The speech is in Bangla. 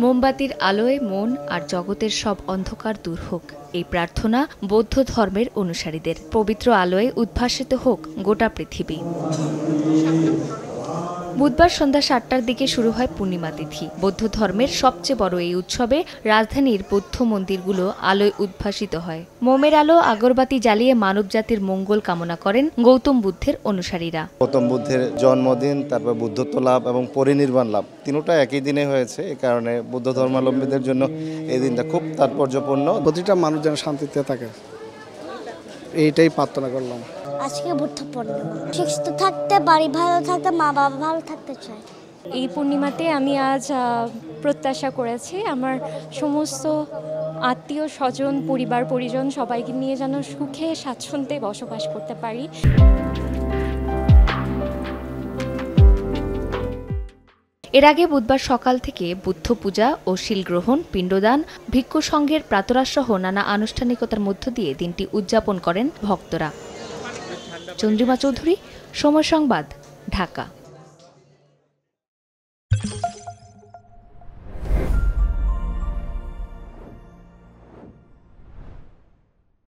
মোমবাতির আলোয় মন আর জগতের সব অন্ধকার দূর হোক, এই প্রার্থনা বৌদ্ধ ধর্মের অনুসারীদের। পবিত্র আলোয় উদ্ভাসিত হোক গোটা পৃথিবী। বুধবার সন্ধ্যা ৭টার দিকে শুরু হয় পূর্ণিমা তিথি। বৌদ্ধ ধর্মের সবচেয়ে বড় এই উৎসবে রাজধানীর বৌদ্ধ মন্দিরগুলো আলোয় উদ্ভাসিত হয়। মোমের আলো, আগরবাতি জ্বালিয়ে মানবজাতির মঙ্গল কামনা করেন গৌতম বুদ্ধের অনুসারীরা। গৌতম বুদ্ধের জন্মদিন, তারপর বুদ্ধত্ব লাভ এবং পরিনির্বাণ লাভ তিনটা একই দিনে হয়েছে। এই কারণে বৌদ্ধ ধর্মাবলম্বীদের জন্য এই দিনটা খুব তাৎপর্যপূর্ণ। প্রতিটা মানুষ যেন শান্তিতে থাকে, এইটাই প্রার্থনা করলাম। আজকে বুদ্ধ পূর্ণিমা, সুস্থ থাকতে, বাড়ি ভালো থাকতে, মা বাবা ভালো থাকতে চাই। এই পূর্ণিমাতে আমি আজ প্রত্যাশা করেছি আমার সমস্ত আত্মীয় স্বজন, পরিবার পরিজন সবাইকে নিয়ে যেন সুখে স্বাচ্ছন্দ্যে বসবাস করতে পারি। এর আগে বুধবার সকাল থেকে বুদ্ধ পূজা ও শিলগ্রহণ, পিণ্ডদান, ভিক্ষু সংঘের প্রাতরাসসহ নানা আনুষ্ঠানিকতার মধ্য দিয়ে দিনটি উদযাপন করেন ভক্তরা। চন্দ্রিমা চৌধুরী, সময় সংবাদ, ঢাকা।